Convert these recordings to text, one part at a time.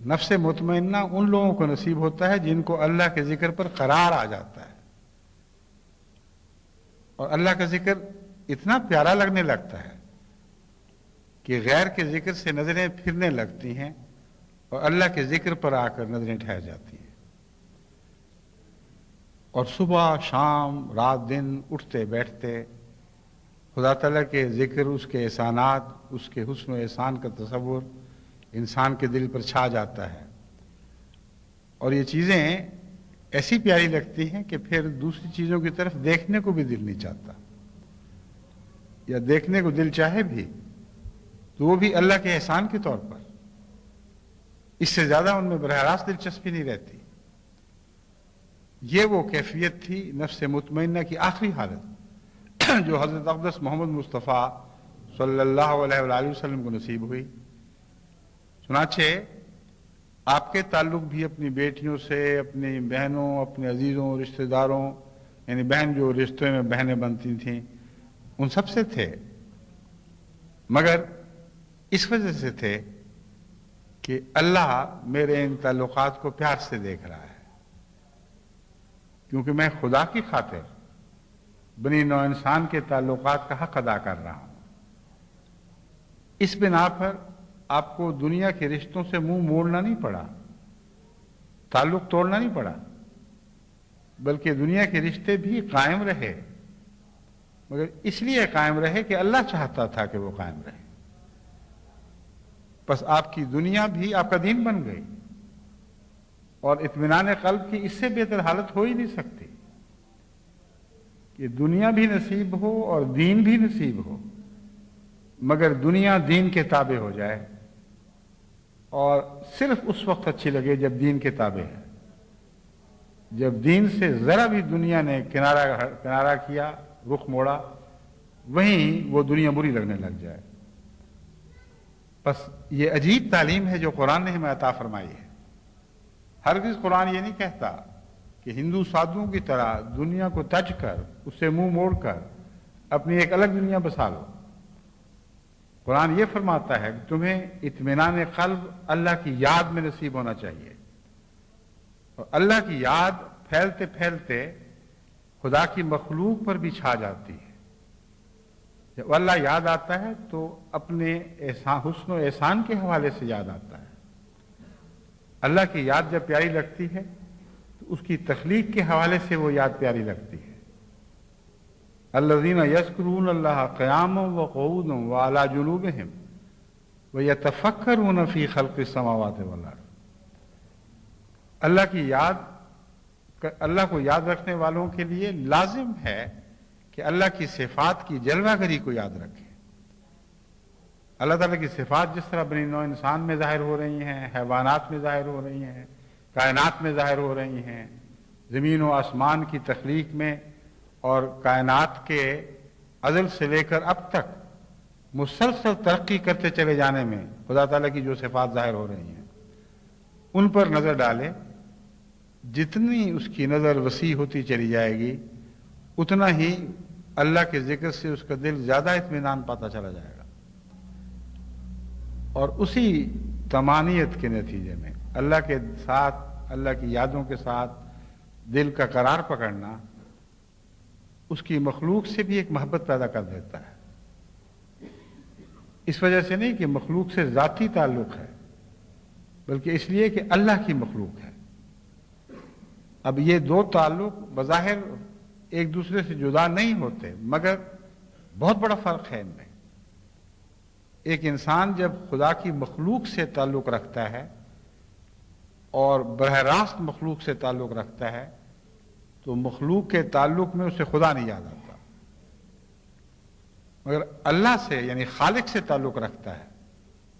نفس مطمئنہ ان لوگوں کو نصیب ہوتا ہے جن کو اللہ کے ذکر پر قرار آ جاتا ہے، اور اللہ کا ذکر اتنا پیارا لگنے لگتا ہے کہ غیر کے ذکر سے نظریں پھرنے لگتی ہیں اور اللہ کے ذکر پر آ کر نظریں ٹھہر جاتی ہیں، اور صبح شام رات دن اٹھتے بیٹھتے خدا تعالیٰ کے ذکر، اس کے احسانات، اس کے حسن و احسان کا تصور انسان کے دل پر چھا جاتا ہے، اور یہ چیزیں ایسی پیاری لگتی ہیں کہ پھر دوسری چیزوں کی طرف دیکھنے کو بھی دل نہیں چاہتا، یا دیکھنے کو دل چاہے بھی تو وہ بھی اللہ کے احسان کے طور پر، اس سے زیادہ ان میں براہ راست دلچسپی نہیں رہتی۔ یہ وہ کیفیت تھی نفس مطمئنہ کی آخری حالت جو حضرت اقدس محمد مصطفیٰ صلی اللہ علیہ وآلہ وسلم کو نصیب ہوئی۔ چنانچہ آپ کے تعلق بھی اپنی بیٹیوں سے، اپنی بہنوں، اپنے عزیزوں، رشتہ داروں، یعنی بہن جو رشتے میں بہنیں بنتی تھیں ان سب سے تھے، مگر اس وجہ سے تھے کہ اللہ میرے ان تعلقات کو پیار سے دیکھ رہا ہے، کیونکہ میں خدا کی خاطر بنی نوع انسان کے تعلقات کا حق ادا کر رہا ہوں۔ اس بنا پر آپ کو دنیا کے رشتوں سے منہ موڑنا نہیں پڑا، تعلق توڑنا نہیں پڑا، بلکہ دنیا کے رشتے بھی قائم رہے، مگر اس لیے قائم رہے کہ اللہ چاہتا تھا کہ وہ قائم رہے۔ بس آپ کی دنیا بھی آپ کا دین بن گئی، اور اطمینان قلب کی اس سے بہتر حالت ہو ہی نہیں سکتی کہ دنیا بھی نصیب ہو اور دین بھی نصیب ہو، مگر دنیا دین کے تابع ہو جائے، اور صرف اس وقت اچھی لگے جب دین کے تابع ہے۔ جب دین سے ذرا بھی دنیا نے کنارہ کیا، رخ موڑا، وہیں وہ دنیا بری لگنے لگ جائے۔ بس یہ عجیب تعلیم ہے جو قرآن نے ہمیں عطا فرمائی ہے۔ ہرگز قرآن یہ نہیں کہتا کہ ہندو سادھوؤں کی طرح دنیا کو تج کر، اس سے منہ موڑ کر اپنی ایک الگ دنیا بسا لو۔ قرآن یہ فرماتا ہے کہ تمہیں اطمینان قلب اللہ کی یاد میں نصیب ہونا چاہیے، اور اللہ کی یاد پھیلتے پھیلتے خدا کی مخلوق پر بھی چھا جاتی ہے۔ جب اللہ یاد آتا ہے تو اپنے حسن و احسان کے حوالے سے یاد آتا ہے۔ اللہ کی یاد جب پیاری لگتی ہے تو اس کی تخلیق کے حوالے سے وہ یاد پیاری لگتی ہے۔ الذین یذکرون اللہ قیاما وقعودا وعلی جنوبہم ویتفکرون فی خلق السماوات والارض۔ اللہ کو یاد رکھنے والوں کے لیے لازم ہے کہ اللہ کی صفات کی جلوہ گری کو یاد رکھیں۔ اللہ تعالیٰ کی صفات جس طرح بنی نوع انسان میں ظاہر ہو رہی ہیں، حیوانات میں ظاہر ہو رہی ہیں، کائنات میں ظاہر ہو رہی ہیں، زمین و آسمان کی تخلیق میں اور کائنات کے ازل سے لے کر اب تک مسلسل ترقی کرتے چلے جانے میں خدا تعالیٰ کی جو صفات ظاہر ہو رہی ہیں ان پر نظر ڈالے۔ جتنی اس کی نظر وسیع ہوتی چلی جائے گی اتنا ہی اللہ کے ذکر سے اس کا دل زیادہ اطمینان پاتا چلا جائے گا، اور اسی طمانیت کے نتیجے میں اللہ کے ساتھ، اللہ کی یادوں کے ساتھ دل کا قرار پکڑنا اس کی مخلوق سے بھی ایک محبت پیدا کر دیتا ہے۔ اس وجہ سے نہیں کہ مخلوق سے ذاتی تعلق ہے، بلکہ اس لیے کہ اللہ کی مخلوق ہے۔ اب یہ دو تعلق بظاہر ایک دوسرے سے جدا نہیں ہوتے، مگر بہت بڑا فرق ہے ان میں۔ ایک انسان جب خدا کی مخلوق سے تعلق رکھتا ہے اور براہ راست مخلوق سے تعلق رکھتا ہے تو مخلوق کے تعلق میں اسے خدا نہیں یاد آتا، مگر اللہ سے یعنی خالق سے تعلق رکھتا ہے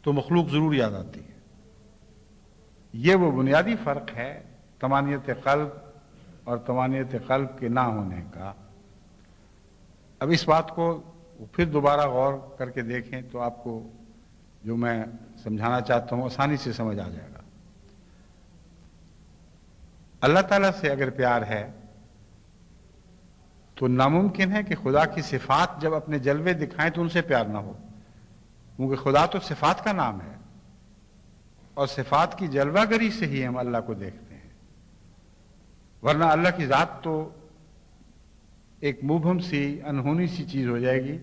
تو مخلوق ضرور یاد آتی ہے۔ یہ وہ بنیادی فرق ہے طمانیت قلب اور طمانیت قلب کے نہ ہونے کا۔ اب اس بات کو پھر دوبارہ غور کر کے دیکھیں تو آپ کو جو میں سمجھانا چاہتا ہوں آسانی سے سمجھ آ جائے گا۔ اللہ تعالیٰ سے اگر پیار ہے تو ناممکن ہے کہ خدا کی صفات جب اپنے جلوے دکھائیں تو ان سے پیار نہ ہو، کیونکہ خدا تو صفات کا نام ہے، اور صفات کی جلوہ گری سے ہی ہم اللہ کو دیکھتے ہیں، ورنہ اللہ کی ذات تو ایک مبہم سی انہونی سی چیز ہو جائے گی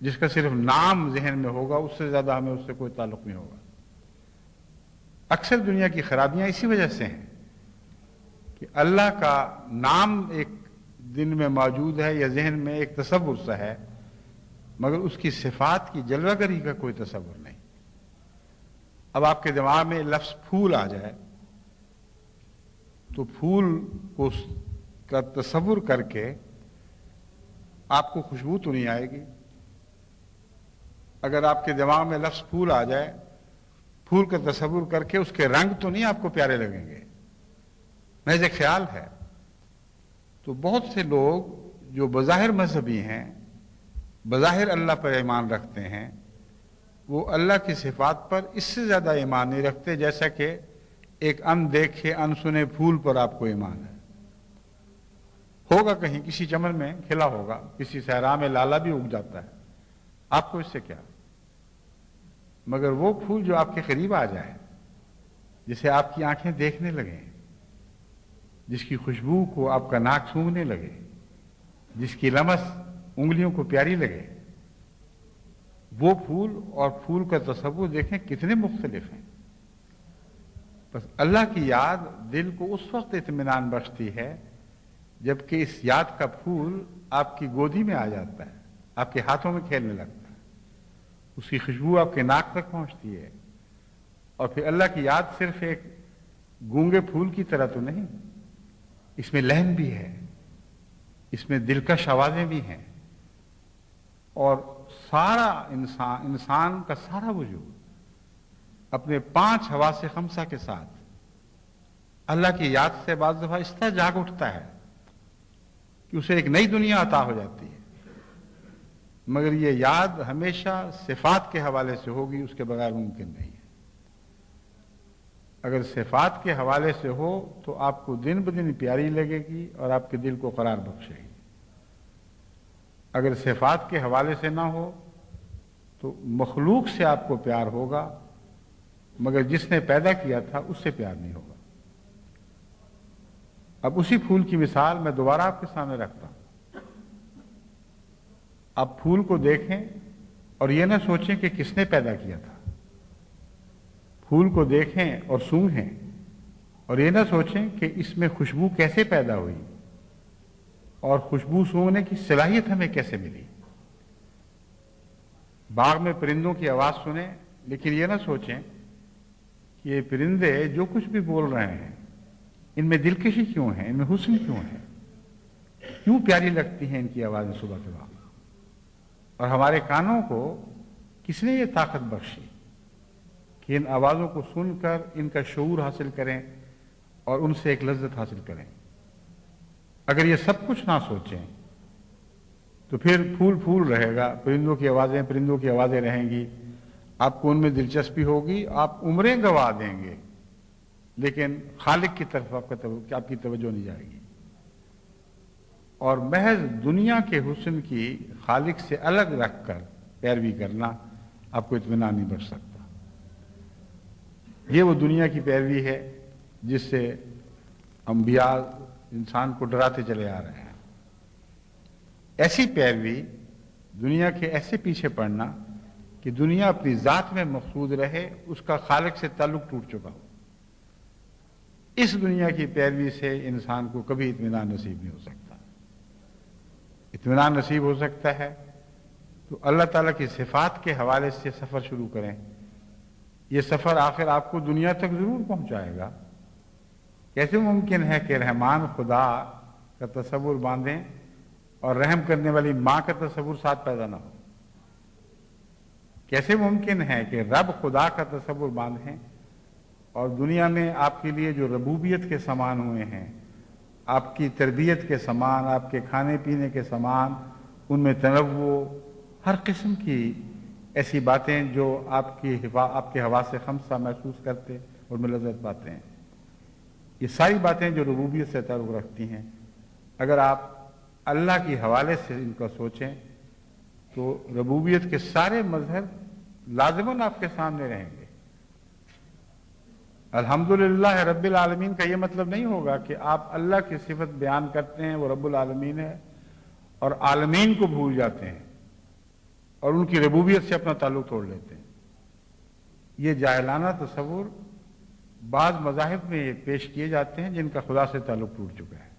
جس کا صرف نام ذہن میں ہوگا، اس سے زیادہ ہمیں اس سے کوئی تعلق نہیں ہوگا۔ اکثر دنیا کی خرابیاں اسی وجہ سے ہیں کہ اللہ کا نام ایک دل میں موجود ہے یا ذہن میں ایک تصور سا ہے، مگر اس کی صفات کی جلوہ گری کا کوئی تصور نہیں۔ اب آپ کے دماغ میں لفظ پھول آ جائے تو پھول کو کا تصور کر کے آپ کو خوشبو تو نہیں آئے گی۔ اگر آپ کے دماغ میں لفظ پھول آ جائے، پھول کا تصور کر کے اس کے رنگ تو نہیں آپ کو پیارے لگیں گے، محض ایک خیال ہے۔ تو بہت سے لوگ جو بظاہر مذہبی ہیں، بظاہر اللہ پر ایمان رکھتے ہیں، وہ اللہ کی صفات پر اس سے زیادہ ایمان نہیں رکھتے جیسا کہ ایک ان دیکھے ان سنے پھول پر آپ کو ایمان ہے۔ ہوگا کہیں کسی چمن میں کھلا ہوگا، کسی صحرا میں لالا بھی اگ جاتا ہے، آپ کو اس سے کیا؟ مگر وہ پھول جو آپ کے قریب آ جائے، جسے آپ کی آنکھیں دیکھنے لگیں، جس کی خوشبو کو آپ کا ناک سونگھنے لگے، جس کی لمس انگلیوں کو پیاری لگے، وہ پھول اور پھول کا تصور دیکھیں کتنے مختلف ہیں۔ بس اللہ کی یاد دل کو اس وقت اطمینان بخشتی ہے جبکہ اس یاد کا پھول آپ کی گودی میں آ جاتا ہے، آپ کے ہاتھوں میں کھیلنے لگتا ہے، اس کی خوشبو آپ کے ناک تک پہنچتی ہے۔ اور پھر اللہ کی یاد صرف ایک گونگے پھول کی طرح تو نہیں، اس میں لہن بھی ہے، اس میں دلکش آوازیں بھی ہیں، اور سارا انسان کا سارا وجود اپنے 5 حواس خمسہ کے ساتھ اللہ کی یاد سے بعض دفعہ اس طرح جاگ اٹھتا ہے کہ اسے ایک نئی دنیا عطا ہو جاتی ہے۔ مگر یہ یاد ہمیشہ صفات کے حوالے سے ہوگی، اس کے بغیر ممکن نہیں ہے۔ اگر صفات کے حوالے سے ہو تو آپ کو دن بدن پیاری لگے گی اور آپ کے دل کو قرار بخشے گی۔ اگر صفات کے حوالے سے نہ ہو تو مخلوق سے آپ کو پیار ہوگا، مگر جس نے پیدا کیا تھا اس سے پیار نہیں ہوگا۔ اب اسی پھول کی مثال میں دوبارہ آپ کے سامنے رکھتا ہوں۔ آپ پھول کو دیکھیں اور یہ نہ سوچیں کہ کس نے پیدا کیا تھا، پھول کو دیکھیں اور سونگھیں اور یہ نہ سوچیں کہ اس میں خوشبو کیسے پیدا ہوئی اور خوشبو سونگھنے کی صلاحیت ہمیں کیسے ملی۔ باغ میں پرندوں کی آواز سنیں لیکن یہ نہ سوچیں کہ یہ پرندے جو کچھ بھی بول رہے ہیں ان میں دلکشی کیوں ہے، ان میں حسن کیوں ہے، کیوں پیاری لگتی ہیں ان کی آوازیں صبح کے وقت، اور ہمارے کانوں کو کس نے یہ طاقت بخشی کہ ان آوازوں کو سن کر ان کا شعور حاصل کریں اور ان سے ایک لذت حاصل کریں۔ اگر یہ سب کچھ نہ سوچیں تو پھر پھول پھول رہے گا، پرندوں کی آوازیں رہیں گی، آپ کو ان میں دلچسپی ہوگی، آپ عمریں گوا دیں گے، لیکن خالق کی طرف آپ کی توجہ نہیں جائے گی، اور محض دنیا کے حسن کی خالق سے الگ رکھ کر پیروی کرنا آپ کو اطمینان نہیں بخش سکتا۔ یہ وہ دنیا کی پیروی ہے جس سے انبیاء انسان کو ڈراتے چلے آ رہے ہیں۔ ایسی پیروی، دنیا کے ایسے پیچھے پڑنا کہ دنیا اپنی ذات میں مقصود رہے، اس کا خالق سے تعلق ٹوٹ چکا ہو، اس دنیا کی پیروی سے انسان کو کبھی اطمینان نصیب نہیں ہو سکتا۔ اطمینان نصیب ہو سکتا ہے تو اللہ تعالیٰ کی صفات کے حوالے سے سفر شروع کریں۔ یہ سفر آخر آپ کو دنیا تک ضرور پہنچائے گا۔ کیسے ممکن ہے کہ رحمان خدا کا تصور باندھیں اور رحم کرنے والی ماں کا تصور ساتھ پیدا نہ ہو؟ کیسے ممکن ہے کہ رب خدا کا تصور باندھیں اور دنیا میں آپ کے لیے جو ربوبیت کے سامان ہوئے ہیں، آپ کی تربیت کے سامان، آپ کے کھانے پینے کے سامان، ان میں تنوع، ہر قسم کی ایسی باتیں جو آپ کے حواس خمسہ محسوس کرتے اور میں لذت پاتے ہیں، یہ ساری باتیں جو ربوبیت سے تعلق رکھتی ہیں، اگر آپ اللہ کے حوالے سے ان کا سوچیں تو ربوبیت کے سارے مظہر لازماً آپ کے سامنے رہیں گے۔ الحمدللہ رب العالمین کا یہ مطلب نہیں ہوگا کہ آپ اللہ کی صفت بیان کرتے ہیں وہ رب العالمین ہے اور عالمین کو بھول جاتے ہیں اور ان کی ربوبیت سے اپنا تعلق توڑ لیتے ہیں۔ یہ جاہلانہ تصور بعض مذاہب میں یہ پیش کیے جاتے ہیں جن کا خدا سے تعلق ٹوٹ چکا ہے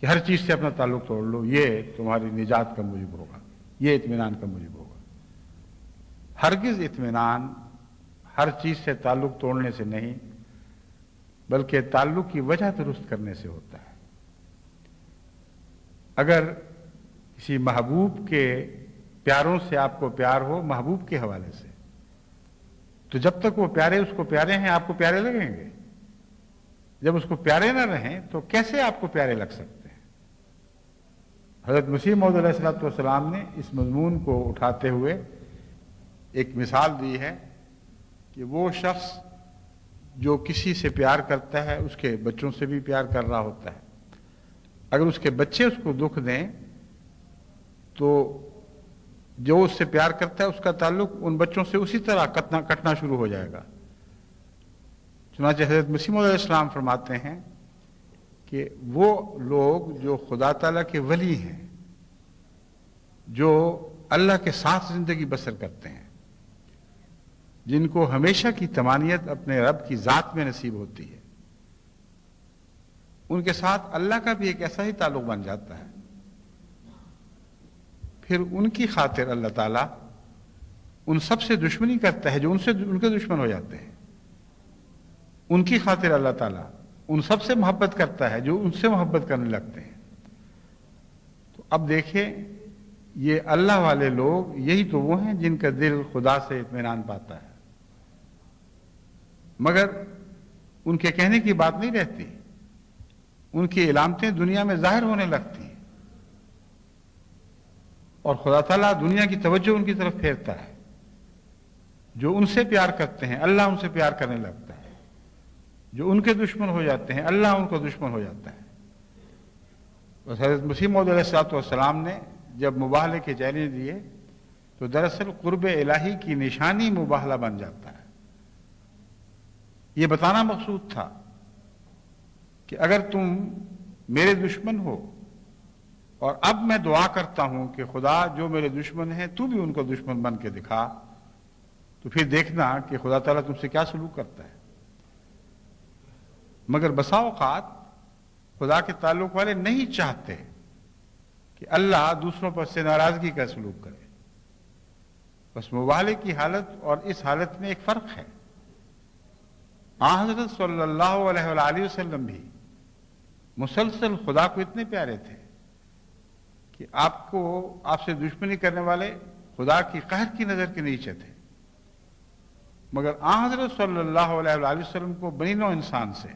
کہ ہر چیز سے اپنا تعلق توڑ لو، یہ تمہاری نجات کا موجب ہوگا، یہ اطمینان کا موجب ہوگا۔ ہرگز اطمینان ہر چیز سے تعلق توڑنے سے نہیں بلکہ تعلق کی وجہ درست کرنے سے ہوتا ہے۔ اگر کسی محبوب کے پیاروں سے آپ کو پیار ہو محبوب کے حوالے سے، تو جب تک وہ پیارے اس کو پیارے ہیں آپ کو پیارے لگیں گے، جب اس کو پیارے نہ رہیں تو کیسے آپ کو پیارے لگ سکتے ہیں؟ حضرت مسیح موعود علیہ السلام نے اس مضمون کو اٹھاتے ہوئے ایک مثال دی ہے کہ وہ شخص جو کسی سے پیار کرتا ہے اس کے بچوں سے بھی پیار کر رہا ہوتا ہے، اگر اس کے بچے اس کو دکھ دیں تو جو اس سے پیار کرتا ہے اس کا تعلق ان بچوں سے اسی طرح کٹنا شروع ہو جائے گا۔ چنانچہ حضرت مسیح موعود علیہ السلام فرماتے ہیں کہ وہ لوگ جو خدا تعالیٰ کے ولی ہیں، جو اللہ کے ساتھ زندگی بسر کرتے ہیں، جن کو ہمیشہ کی طمانینت اپنے رب کی ذات میں نصیب ہوتی ہے، ان کے ساتھ اللہ کا بھی ایک ایسا ہی تعلق بن جاتا ہے۔ پھر ان کی خاطر اللہ تعالیٰ ان سب سے دشمنی کرتا ہے جو ان کے دشمن ہو جاتے ہیں، ان کی خاطر اللہ تعالیٰ ان سب سے محبت کرتا ہے جو ان سے محبت کرنے لگتے ہیں۔ تو اب دیکھیں یہ اللہ والے لوگ یہی تو وہ ہیں جن کا دل خدا سے اطمینان پاتا ہے، مگر ان کے کہنے کی بات نہیں رہتی، ان کی علامتیں دنیا میں ظاہر ہونے لگتی ہیں اور خدا تعالیٰ دنیا کی توجہ ان کی طرف پھیرتا ہے۔ جو ان سے پیار کرتے ہیں اللہ ان سے پیار کرنے لگتا ہے، جو ان کے دشمن ہو جاتے ہیں اللہ ان کو دشمن ہو جاتا ہے۔ بس حضرت مسیح موعود علیہ السلام نے جب مباہلے کے چیلنج دیے تو دراصل قرب الہی کی نشانی مباہلہ بن جاتا ہے۔ یہ بتانا مقصود تھا کہ اگر تم میرے دشمن ہو اور اب میں دعا کرتا ہوں کہ خدا جو میرے دشمن ہیں تو بھی ان کو دشمن بن کے دکھا، تو پھر دیکھنا کہ خدا تعالیٰ تم سے کیا سلوک کرتا ہے۔ مگر بسا اوقات خدا کے تعلق والے نہیں چاہتے کہ اللہ دوسروں پر سے ناراضگی کا سلوک کرے۔ بس مباہلے کی حالت اور اس حالت میں ایک فرق ہے۔ حضرت صلی اللہ علیہ وآلہ وسلم بھی مسلسل خدا کو اتنے پیارے تھے کہ آپ سے دشمنی کرنے والے خدا کی قہر کی نظر کے نیچے تھے، مگر حضرت صلی اللہ علیہ وآلہ وسلم کو بنی نوع انسان سے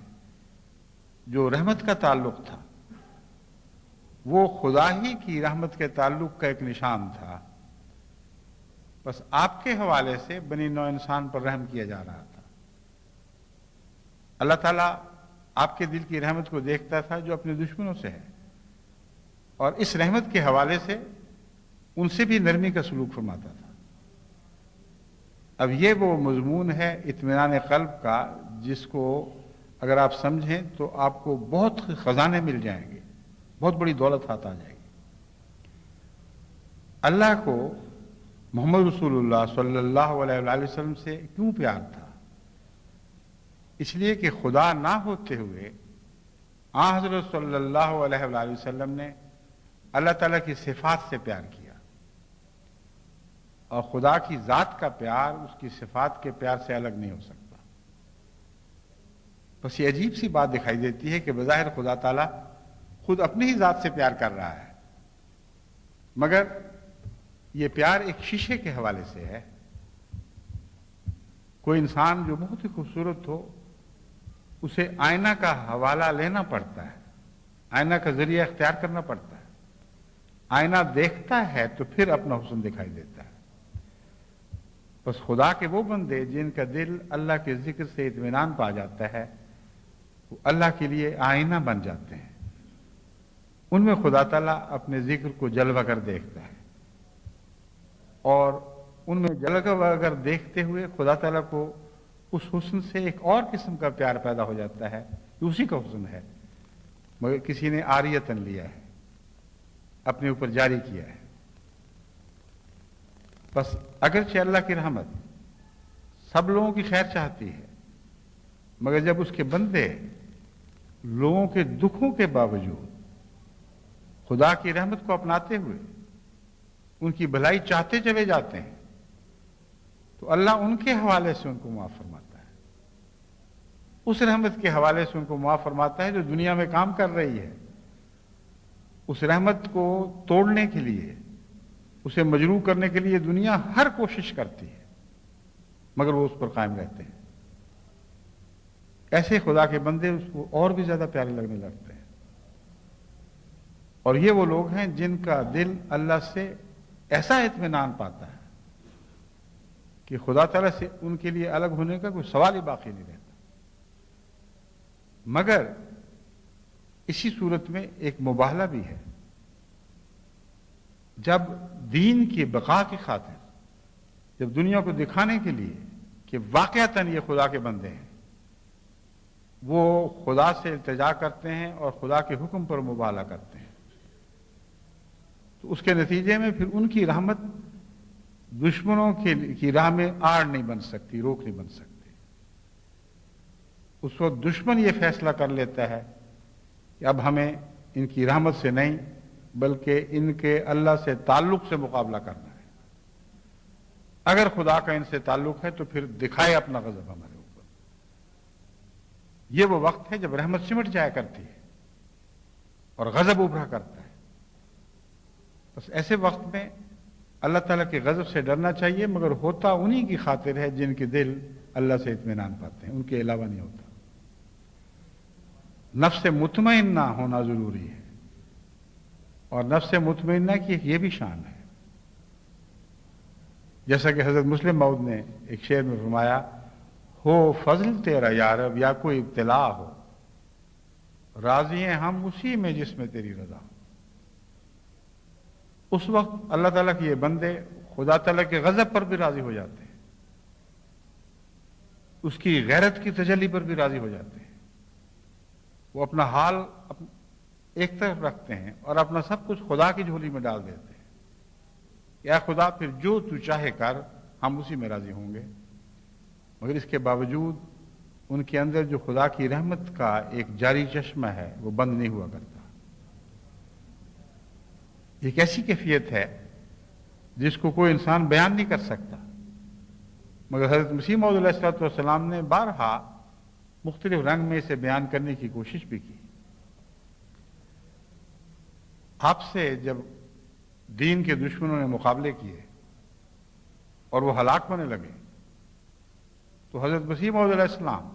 جو رحمت کا تعلق تھا وہ خدا ہی کی رحمت کے تعلق کا ایک نشان تھا۔ بس آپ کے حوالے سے بنی نوع انسان پر رحم کیا جا رہا تھا۔ اللہ تعالیٰ آپ کے دل کی رحمت کو دیکھتا تھا جو اپنے دشمنوں سے ہے، اور اس رحمت کے حوالے سے ان سے بھی نرمی کا سلوک فرماتا تھا۔ اب یہ وہ مضمون ہے اطمینان قلب کا جس کو اگر آپ سمجھیں تو آپ کو بہت خزانے مل جائیں گے، بہت بڑی دولت ہاتھ آ جائے گی۔ اللہ کو محمد رسول اللہ صلی اللہ علیہ وآلہ وسلم سے کیوں پیار تھا؟ اس لیے کہ خدا نہ ہوتے ہوئے حضرت صلی اللہ علیہ وآلہ وسلم نے اللہ تعالیٰ کی صفات سے پیار کیا، اور خدا کی ذات کا پیار اس کی صفات کے پیار سے الگ نہیں ہو سکتا۔ بس یہ عجیب سی بات دکھائی دیتی ہے کہ بظاہر خدا تعالیٰ خود اپنی ہی ذات سے پیار کر رہا ہے، مگر یہ پیار ایک شیشے کے حوالے سے ہے۔ کوئی انسان جو بہت ہی خوبصورت ہو اسے آئینہ کا حوالہ لینا پڑتا ہے، آئینہ کا ذریعہ اختیار کرنا پڑتا ہے۔ آئینہ دیکھتا ہے تو پھر اپنا حسن دکھائی دیتا ہے۔ بس خدا کے وہ بندے جن کا دل اللہ کے ذکر سے اطمینان پا جاتا ہے وہ اللہ کے لیے آئینہ بن جاتے ہیں۔ ان میں خدا تعالیٰ اپنے ذکر کو جلوہ کر دیکھتا ہے، اور ان میں جلوہ کر دیکھتے ہوئے خدا تعالیٰ کو اس حسن سے ایک اور قسم کا پیار پیدا ہو جاتا ہے کہ اسی کا حسن ہے، مگر کسی نے عاریتاً لیا ہے، اپنے اوپر جاری کیا ہے۔ بس اگرچہ اللہ کی رحمت سب لوگوں کی خیر چاہتی ہے، مگر جب اس کے بندے لوگوں کے دکھوں کے باوجود خدا کی رحمت کو اپناتے ہوئے ان کی بھلائی چاہتے چلے جاتے ہیں تو اللہ ان کے حوالے سے ان کو معاف فرماتا ہے، اس رحمت کے حوالے سے ان کو معاف فرماتا ہے جو دنیا میں کام کر رہی ہے۔ اس رحمت کو توڑنے کے لیے، اسے مجروح کرنے کے لیے دنیا ہر کوشش کرتی ہے، مگر وہ اس پر قائم رہتے ہیں۔ ایسے خدا کے بندے اس کو اور بھی زیادہ پیارے لگنے لگتے ہیں، اور یہ وہ لوگ ہیں جن کا دل اللہ سے ایسا اطمینان پاتا ہے کہ خدا تعالیٰ سے ان کے لیے الگ ہونے کا کوئی سوال ہی باقی نہیں رہتا۔ مگر اسی صورت میں ایک مباہلہ بھی ہے، جب دین کی بقا کی خاطر، جب دنیا کو دکھانے کے لیے کہ واقعتاً یہ خدا کے بندے ہیں، وہ خدا سے التجا کرتے ہیں اور خدا کے حکم پر مباہلہ کرتے ہیں، تو اس کے نتیجے میں پھر ان کی رحمت دشمنوں کی راہ میں آڑ نہیں بن سکتی، روک نہیں بن سکتی۔ اس وقت دشمن یہ فیصلہ کر لیتا ہے کہ اب ہمیں ان کی رحمت سے نہیں بلکہ ان کے اللہ سے تعلق سے مقابلہ کرنا ہے۔ اگر خدا کا ان سے تعلق ہے تو پھر دکھائے اپنا غضب ہمارے اوپر۔ یہ وہ وقت ہے جب رحمت سمٹ جایا کرتی ہے اور غضب ابھرا کرتا ہے۔ بس ایسے وقت میں اللہ تعالیٰ کے غضب سے ڈرنا چاہیے، مگر ہوتا انہی کی خاطر ہے جن کے دل اللہ سے اطمینان پاتے ہیں، ان کے علاوہ نہیں ہوتا۔ نفس مطمئنہ ہونا ضروری ہے، اور نفس مطمئنہ کی ایک یہ بھی شان ہے، جیسا کہ حضرت مسلم موعود نے ایک شعر میں فرمایا، ہو فضل تیرا یا رب یا کوئی ابتلا ہو، راضی ہیں ہم اسی میں جس میں تیری رضا ہو۔ اس وقت اللہ تعالیٰ کے یہ بندے خدا تعالیٰ کے غضب پر بھی راضی ہو جاتے ہیں، اس کی غیرت کی تجلی پر بھی راضی ہو جاتے ہیں۔ وہ اپنا حال ایک طرف رکھتے ہیں اور اپنا سب کچھ خدا کی جھولی میں ڈال دیتے ہیں کہ اے خدا پھر جو تو چاہے کر، ہم اسی میں راضی ہوں گے۔ مگر اس کے باوجود ان کے اندر جو خدا کی رحمت کا ایک جاری چشمہ ہے وہ بند نہیں ہوا کرتا۔ ایک ایسی کیفیت ہے جس کو کوئی انسان بیان نہیں کر سکتا، مگر حضرت مسیح موعود علیہ السلام نے بارہا مختلف رنگ میں اسے بیان کرنے کی کوشش بھی کی۔ آپ سے جب دین کے دشمنوں نے مقابلے کیے اور وہ ہلاک ہونے لگے تو حضرت مسیح موعود علیہ السلام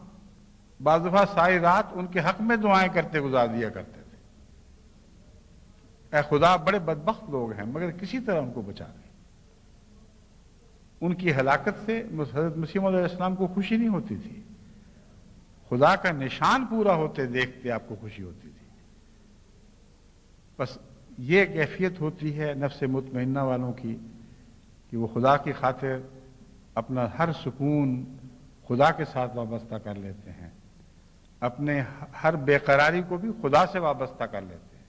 بعض دفعہ ساری رات ان کے حق میں دعائیں کرتے گزار دیا کرتے تھے، اے خدا بڑے بدبخت لوگ ہیں مگر کسی طرح ان کو بچا لے۔ ان کی ہلاکت سے حضرت مسیح موعود علیہ السلام کو خوشی نہیں ہوتی تھی، خدا کا نشان پورا ہوتے دیکھتے آپ کو خوشی ہوتی تھی۔ بس یہ کیفیت ہوتی ہے نفس مطمئنہ والوں کی کہ وہ خدا کی خاطر اپنا ہر سکون خدا کے ساتھ وابستہ کر لیتے ہیں، اپنے ہر بے قراری کو بھی خدا سے وابستہ کر لیتے ہیں۔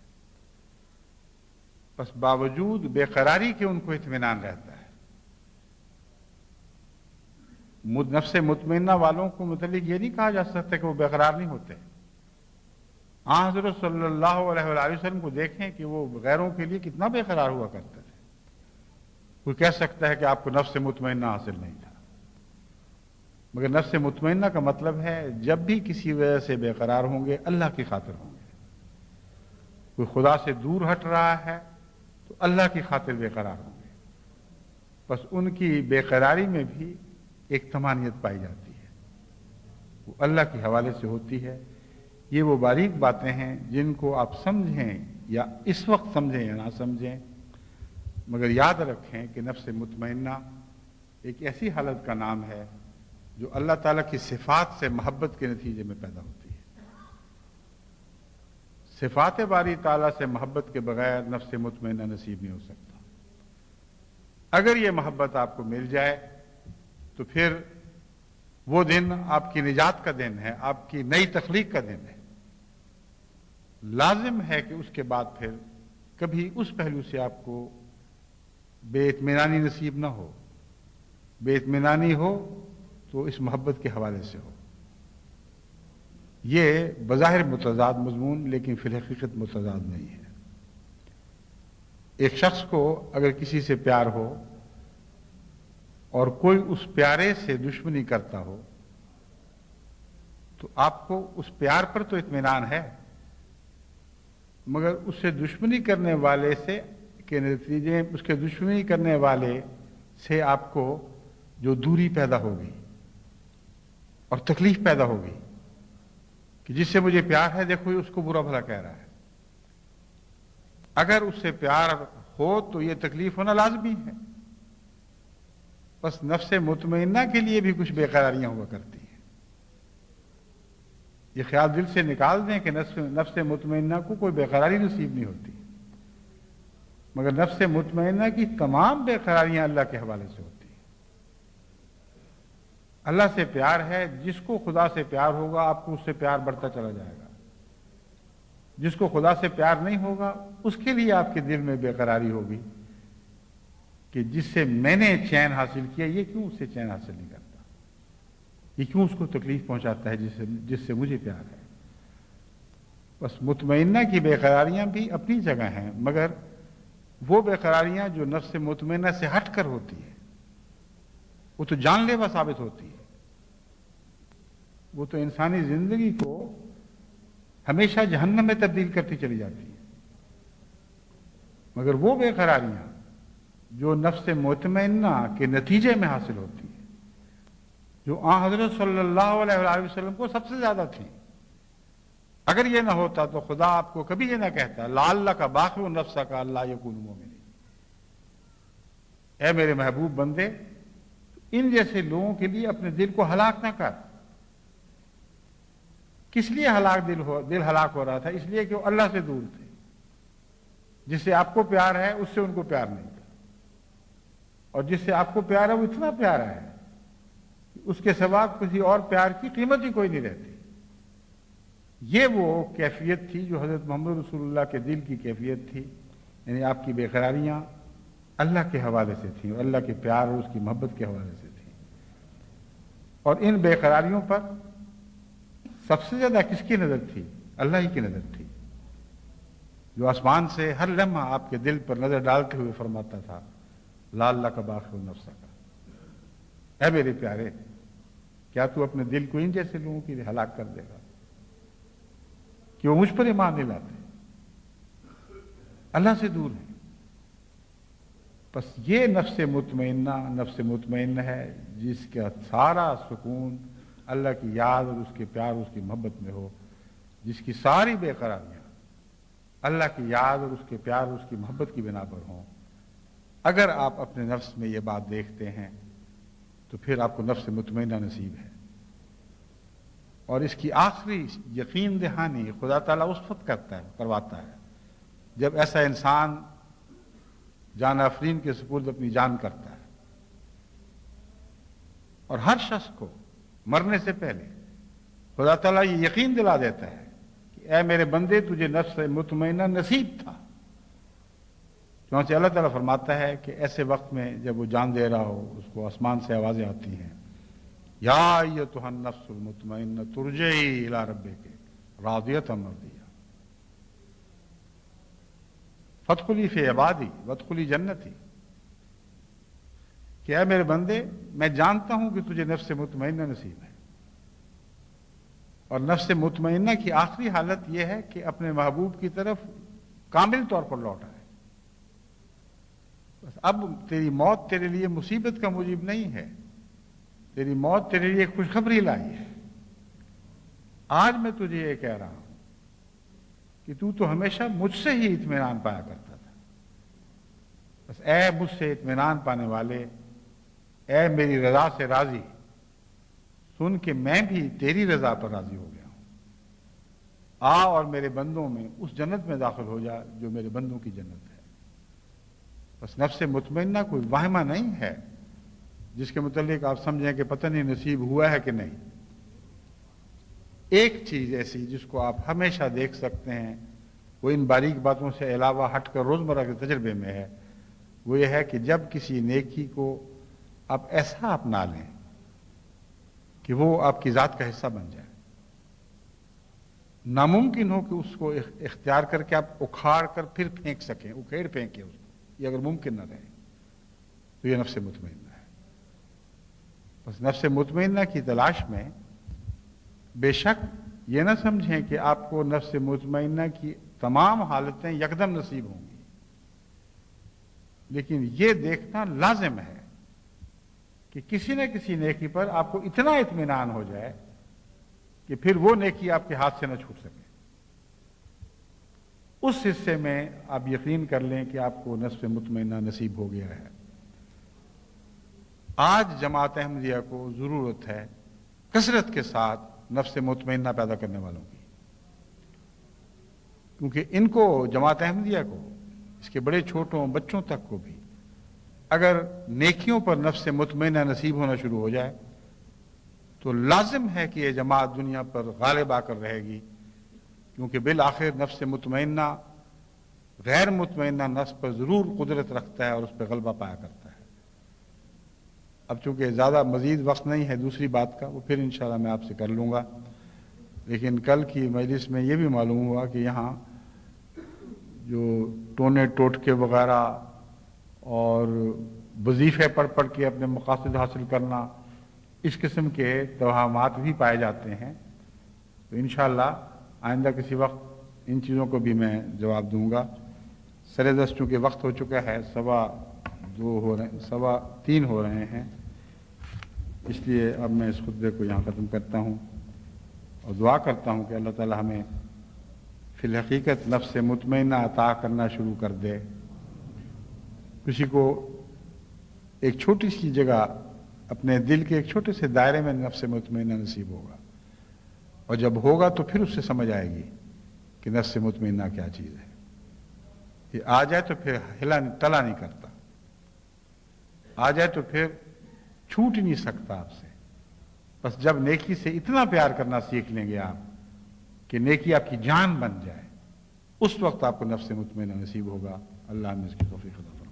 بس باوجود بے قراری کے ان کو اطمینان رہتا ہے۔ نفس مطمئنہ والوں کو متعلق یہ نہیں کہا جا سکتا کہ وہ بے قرار نہیں ہوتے۔ حضرت صلی اللہ علیہ وآلہ وسلم کو دیکھیں کہ وہ غیروں کے لیے کتنا بے قرار ہوا کرتے تھے۔ کوئی کہہ سکتا ہے کہ آپ کو نفس مطمئنہ حاصل نہیں تھا، مگر نفس مطمئنہ کا مطلب ہے جب بھی کسی وجہ سے بے قرار ہوں گے اللہ کی خاطر ہوں گے۔ کوئی خدا سے دور ہٹ رہا ہے تو اللہ کی خاطر بے قرار ہوں گے۔ بس ان کی بے قراری میں بھی ایک طمانینت پائی جاتی ہے، وہ اللہ کے حوالے سے ہوتی ہے۔ یہ وہ باریک باتیں ہیں جن کو آپ سمجھیں یا اس وقت سمجھیں یا نہ سمجھیں، مگر یاد رکھیں کہ نفس مطمئنہ ایک ایسی حالت کا نام ہے جو اللہ تعالیٰ کی صفات سے محبت کے نتیجے میں پیدا ہوتی ہے۔ صفات باری تعالیٰ سے محبت کے بغیر نفس مطمئنہ نصیب نہیں ہو سکتا۔ اگر یہ محبت آپ کو مل جائے تو پھر وہ دن آپ کی نجات کا دن ہے، آپ کی نئی تخلیق کا دن ہے۔ لازم ہے کہ اس کے بعد پھر کبھی اس پہلو سے آپ کو بے اطمینانی نصیب نہ ہو۔ بے اطمینانی ہو تو اس محبت کے حوالے سے ہو۔ یہ بظاہر متضاد مضمون لیکن فی الحقیقت متضاد نہیں ہے۔ ایک شخص کو اگر کسی سے پیار ہو اور کوئی اس پیارے سے دشمنی کرتا ہو تو آپ کو اس پیار پر تو اطمینان ہے، مگر اس سے دشمنی کرنے والے سے کے نتیجے اس کے دشمنی کرنے والے سے آپ کو جو دوری پیدا ہوگی اور تکلیف پیدا ہوگی کہ جس سے مجھے پیار ہے دیکھو یہ اس کو برا بھلا کہہ رہا ہے، اگر اس سے پیار ہو تو یہ تکلیف ہونا لازمی ہے۔ بس نفس مطمئنہ کے لیے بھی کچھ بے قراریاں ہوا کرتی ہیں۔ یہ خیال دل سے نکال دیں کہ نفس مطمئنہ کو کوئی بے قراری نصیب نہیں ہوتی، مگر نفس مطمئنہ کی تمام بے قراریاں اللہ کے حوالے سے ہوتی ہیں۔ اللہ سے پیار ہے، جس کو خدا سے پیار ہوگا آپ کو اس سے پیار بڑھتا چلا جائے گا، جس کو خدا سے پیار نہیں ہوگا اس کے لیے آپ کے دل میں بے قراری ہوگی کہ جس سے میں نے چین حاصل کیا یہ کیوں اس سے چین حاصل نہیں کرتا، یہ کیوں اس کو تکلیف پہنچاتا ہے جس سے مجھے پیار ہے۔ بس مطمئنہ کی بے قراریاں بھی اپنی جگہ ہیں، مگر وہ بے قراریاں جو نفس مطمئنہ سے ہٹ کر ہوتی ہے وہ تو جان لیوا ثابت ہوتی ہے، وہ تو انسانی زندگی کو ہمیشہ جہنم میں تبدیل کرتی چلی جاتی ہے۔ مگر وہ بے قراریاں جو نفس مطمئنہ کے نتیجے میں حاصل ہوتی ہیں، جو حضرت صلی اللہ علیہ وآلہ وسلم کو سب سے زیادہ تھی، اگر یہ نہ ہوتا تو خدا آپ کو کبھی یہ نہ کہتا لعلک باخع نفسک الا یکونوا مؤمنین، اے میرے محبوب بندے ان جیسے لوگوں کے لیے اپنے دل کو ہلاک نہ کر۔ کس لیے دل ہلاک ہو رہا تھا؟ اس لیے کہ وہ اللہ سے دور تھے۔ جس سے آپ کو پیار ہے اس سے ان کو پیار نہیں تھا، اور جس سے آپ کو پیار ہے وہ اتنا پیارا ہے اس کے سوا کسی اور پیار کی قیمت ہی کوئی نہیں رہتی۔ یہ وہ کیفیت تھی جو حضرت محمد رسول اللہ کے دل کی کیفیت تھی، یعنی آپ کی بے قراریاں اللہ کے حوالے سے تھیں اور اللہ کے پیار اور اس کی محبت کے حوالے سے تھیں۔ اور ان بے قراریوں پر سب سے زیادہ کس کی نظر تھی؟ اللہ ہی کی نظر تھی، جو آسمان سے ہر لمحہ آپ کے دل پر نظر ڈالتے ہوئے فرماتا تھا لعلک باخع نفسک، اے میرے پیارے کیا تو اپنے دل کو ان جیسے لوگوں کی ہلاک کر دے گا کہ وہ مجھ پر ایمان نہیں لاتے، اللہ سے دور ہیں۔ بس یہ نفس مطمئنہ ہے جس کا سارا سکون اللہ کی یاد اور اس کے پیار اس کی محبت میں ہو، جس کی ساری بے قراریاں اللہ کی یاد اور اس کے پیار اور اس کی محبت کی بنا پر ہوں۔ اگر آپ اپنے نفس میں یہ بات دیکھتے ہیں تو پھر آپ کو نفس مطمئنہ نصیب ہے، اور اس کی آخری یقین دہانی خدا تعالیٰ اس وقت کرواتا ہے جب ایسا انسان جان آفرین کے سپرد اپنی جان کرتا ہے، اور ہر شخص کو مرنے سے پہلے خدا تعالیٰ یہ یقین دلا دیتا ہے کہ اے میرے بندے تجھے نفس مطمئنہ نصیب تھا۔ چنانچہ اللہ تعالیٰ فرماتا ہے کہ ایسے وقت میں جب وہ جان دے رہا ہو اس کو آسمان سے آوازیں آتی ہیں یا ایتھا النفس المطمئنہ ترجعی الی ربک راضیۃ مرضیہ فادخلی فی عبادی وادخلی جنتی، کہ اے میرے بندے میں جانتا ہوں کہ تجھے نفس مطمئنہ نصیب ہے، اور نفس مطمئنہ کی آخری حالت یہ ہے کہ اپنے محبوب کی طرف کامل طور پر لوٹا ہے۔ بس اب تیری موت تیرے لیے مصیبت کا موجب نہیں ہے، تیری موت تیرے لیے خوشخبری لائی ہے۔ آج میں تجھے یہ کہہ رہا ہوں کہ تو ہمیشہ مجھ سے ہی اطمینان پایا کرتا تھا، بس اے مجھ سے اطمینان پانے والے، اے میری رضا سے راضی، سن کہ میں بھی تیری رضا پر راضی ہو گیا ہوں، آ اور میرے بندوں میں اس جنت میں داخل ہو جا جو میرے بندوں کی جنت ہے۔ بس نفس مطمئنہ کوئی واہمہ نہیں ہے جس کے متعلق آپ سمجھیں کہ پتہ نہیں نصیب ہوا ہے کہ نہیں. ایک چیز ایسی جس کو آپ ہمیشہ دیکھ سکتے ہیں، وہ ان باریک باتوں سے علاوہ ہٹ کر روزمرہ کے تجربے میں ہے، وہ یہ ہے کہ جب کسی نیکی کو آپ ایسا اپنا لیں کہ وہ آپ کی ذات کا حصہ بن جائے، ناممکن ہو کہ اس کو اختیار کر کے آپ اکھاڑ کر پھر پھینک سکیں، اکھیڑ پھینکیں اس کو، یہ اگر ممکن نہ رہے تو یہ نفس مطمئنہ ہے. بس نفس مطمئنہ کی تلاش میں بے شک یہ نہ سمجھیں کہ آپ کو نفس مطمئنہ کی تمام حالتیں یکدم نصیب ہوں گی، لیکن یہ دیکھنا لازم ہے کہ کسی نہ کسی نیکی پر آپ کو اتنا اطمینان ہو جائے کہ پھر وہ نیکی آپ کے ہاتھ سے نہ چھوٹ سکے. اس حصے میں آپ یقین کر لیں کہ آپ کو نفس مطمئنہ نصیب ہو گیا ہے. آج جماعت احمدیہ کو ضرورت ہے کثرت کے ساتھ نفس مطمئنہ پیدا کرنے والوں کی، کیونکہ ان کو، جماعت احمدیہ کو، اس کے بڑے چھوٹوں بچوں تک کو بھی اگر نیکیوں پر نفس مطمئنہ نصیب ہونا شروع ہو جائے تو لازم ہے کہ یہ جماعت دنیا پر غالب آ کر رہے گی، کیونکہ بالآخر نفس مطمئنہ غیر مطمئنہ نفس پر ضرور قدرت رکھتا ہے اور اس پہ غلبہ پایا کرتا ہے. اب چونکہ زیادہ مزید وقت نہیں ہے دوسری بات کا، وہ پھر انشاءاللہ میں آپ سے کر لوں گا، لیکن کل کی مجلس میں یہ بھی معلوم ہوا کہ یہاں جو ٹونے ٹوٹکے وغیرہ اور وظیفے پڑھ کے اپنے مقاصد حاصل کرنا، اس قسم کے توہمات بھی پائے جاتے ہیں. تو انشاءاللہ آئندہ کسی وقت ان چیزوں کو بھی میں جواب دوں گا. سر دست چونکہ وقت ہو چکا ہے، 3:15 ہو رہے ہیں، اس لیے اب میں اس خطبے کو یہاں ختم کرتا ہوں اور دعا کرتا ہوں کہ اللہ تعالی ہمیں فی الحقیقت نفس مطمئنہ عطا کرنا شروع کر دے. کسی کو ایک چھوٹی سی جگہ اپنے دل کے ایک چھوٹے سے دائرے میں نفس مطمئنہ نصیب ہوگا، اور جب ہوگا تو پھر اس سے سمجھ آئے گی کہ نفس مطمئنہ کیا چیز ہے. یہ آ جائے تو پھر ٹلا نہیں کرتا، آ جائے تو پھر چھوٹ ہی نہیں سکتا آپ سے. بس جب نیکی سے اتنا پیار کرنا سیکھ لیں گے آپ کہ نیکی آپ کی جان بن جائے، اس وقت آپ کو نفس مطمئنہ نصیب ہوگا. اللہ ہمیں اس کی توفیق عطا فرمائے.